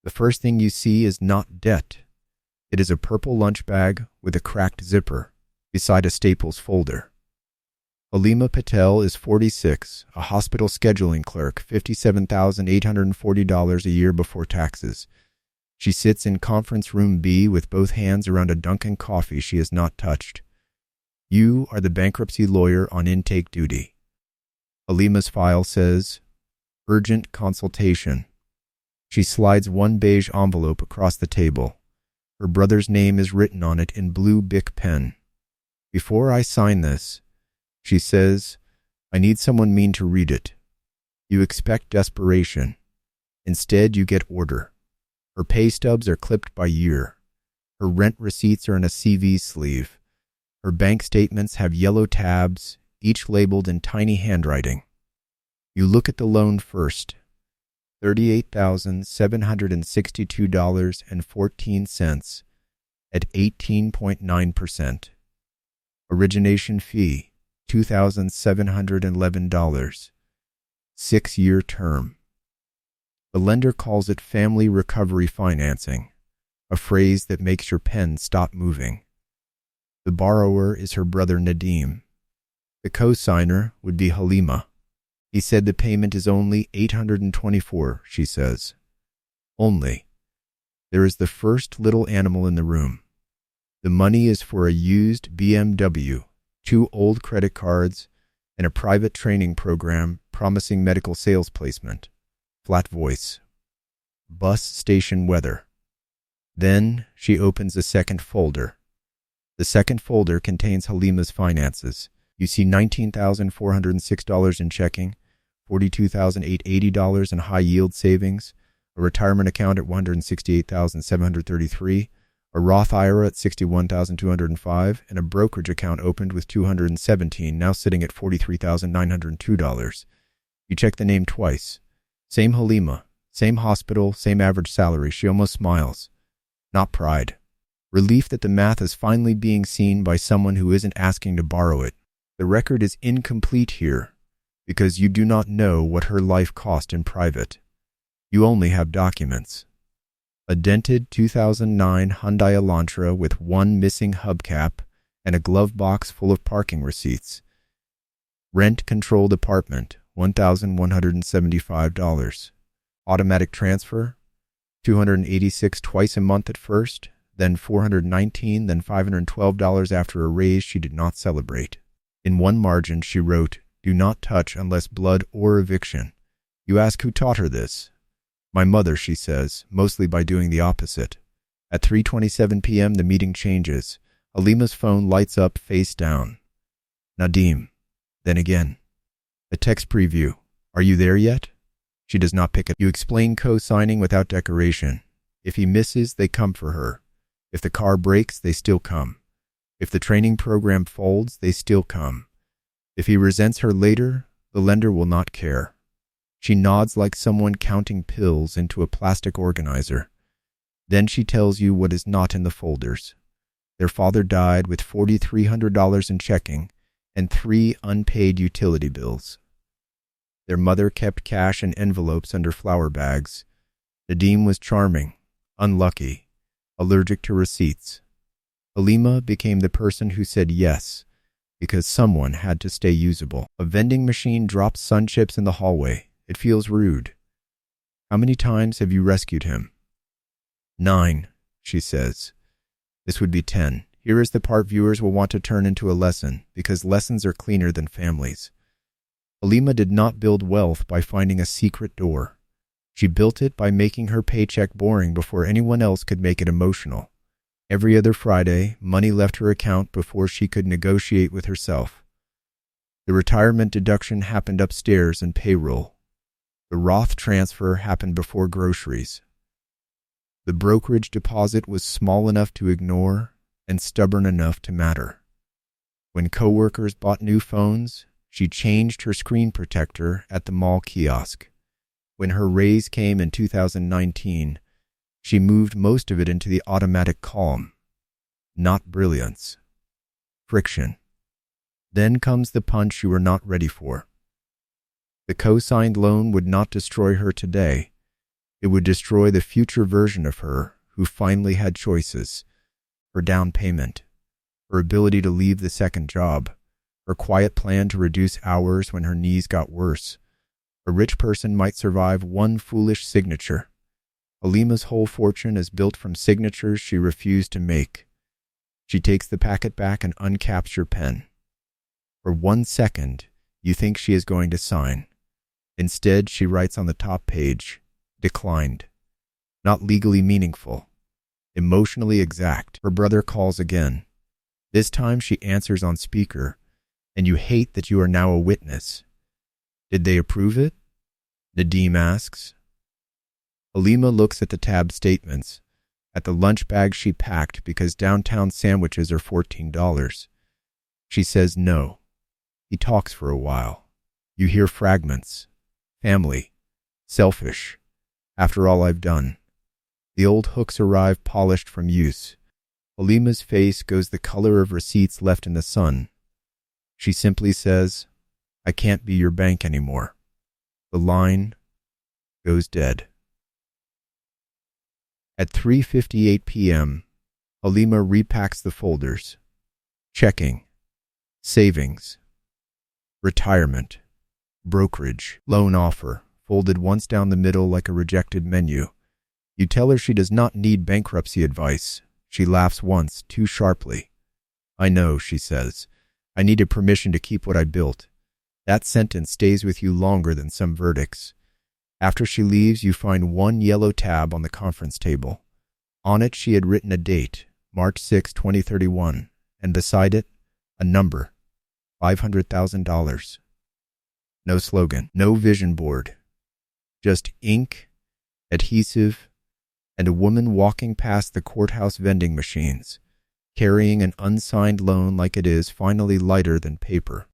The first thing you see is not debt. It is a purple lunch bag with a cracked zipper beside a Staples folder. Halima Patel is 46, a hospital scheduling clerk, $57,840 a year before taxes. She sits in conference room B with both hands around a Dunkin' coffee she has not touched. You are the bankruptcy lawyer on intake duty. Halima's file says, urgent consultation. She slides one beige envelope across the table. Her brother's name is written on it in blue Bic pen. Before I sign this, she says, I need someone mean to read it. You expect desperation. Instead, you get order. Her pay stubs are clipped by year. Her rent receipts are in a CV sleeve. Her bank statements have yellow tabs, each labeled in tiny handwriting. You look at the loan first. $38,762.14 at 18.9%. Origination fee, $2,711. 6-year term. The lender calls it family recovery financing, a phrase that makes your pen stop moving. The borrower is her brother Nadim. The co-signer would be Halima. He said the payment is only $824, she says. Only. There is the first little animal in the room. The money is for a used BMW, 2 old credit cards, and a private training program promising medical sales placement. Flat voice. Bus station weather. Then she opens a second folder. The second folder contains Halima's finances. You see $19,406 in checking, $42,880 in high-yield savings, a retirement account at $168,733, a Roth IRA at $61,205, and a brokerage account opened with $217, now sitting at $43,902. You check the name twice. Same Halima, same hospital, same average salary. She almost smiles. Not pride. Relief that the math is finally being seen by someone who isn't asking to borrow it. The record is incomplete here because you do not know what her life cost in private. You only have documents. A dented 2009 Hyundai Elantra with 1 missing hubcap and a glove box full of parking receipts. Rent-controlled apartment, $1,175. Automatic transfer, $286 twice a month at first, then $419, then $512 after a raise she did not celebrate. In one margin, she wrote, "Do not touch unless blood or eviction." You ask who taught her this. My mother, she says, mostly by doing the opposite. At 3:27 p.m., the meeting changes. Halima's phone lights up face down. Nadim. Then again. A text preview. Are you there yet? She does not pick it. You explain co-signing without decoration. If he misses, they come for her. If the car breaks, they still come. If the training program folds, they still come. If he resents her later, the lender will not care. She nods like someone counting pills into a plastic organizer. Then she tells you what is not in the folders. Their father died with $4,300 in checking and 3 unpaid utility bills. Their mother kept cash in envelopes under flour bags. Nadim was charming, unlucky, allergic to receipts. Halima became the person who said yes, because someone had to stay usable. A vending machine drops sun chips in the hallway. It feels rude. How many times have you rescued him? 9, she says. This would be 10. Here is the part viewers will want to turn into a lesson, because lessons are cleaner than families. Halima did not build wealth by finding a secret door. She built it by making her paycheck boring before anyone else could make it emotional. Every other Friday, money left her account before she could negotiate with herself. The retirement deduction happened upstairs in payroll. The Roth transfer happened before groceries. The brokerage deposit was small enough to ignore and stubborn enough to matter. When coworkers bought new phones, she changed her screen protector at the mall kiosk. When her raise came in 2019, she moved most of it into the automatic calm. Not brilliance. Friction. Then comes the punch you were not ready for. The co-signed loan would not destroy her today, It would destroy the future version of her who finally had choices: her down payment, her ability to leave the second job, her quiet plan to reduce hours when her knees got worse. A rich person might survive one foolish signature. Halima's whole fortune is built from signatures she refused to make. She takes the packet back and uncaps your pen. For 1 second, you think she is going to sign. Instead, she writes on the top page, "Declined." Not legally meaningful, emotionally exact. Her brother calls again. This time she answers on speaker, and you hate that you are now a witness. Did they approve it? Nadim asks. Halima looks at the tabbed statements, at the lunch bag she packed because downtown sandwiches are $14. She says no. He talks for a while. You hear fragments. Family. Selfish. After all I've done. The old hooks arrive polished from use. Halima's face goes the color of receipts left in the sun. She simply says, "I can't be your bank anymore." The line goes dead. At 3:58 p.m., Halima repacks the folders. Checking. Savings. Retirement. Brokerage. Loan offer, folded once down the middle like a rejected menu. You tell her she does not need bankruptcy advice. She laughs once, too sharply. "I know," she says. "I needed permission to keep what I built." That sentence stays with you longer than some verdicts. After she leaves, you find one yellow tab on the conference table. On it, she had written a date, March 6, 2031, and beside it, a number, $500,000. No slogan, no vision board, just ink, adhesive, and a woman walking past the courthouse vending machines, carrying an unsigned loan like it is finally lighter than paper.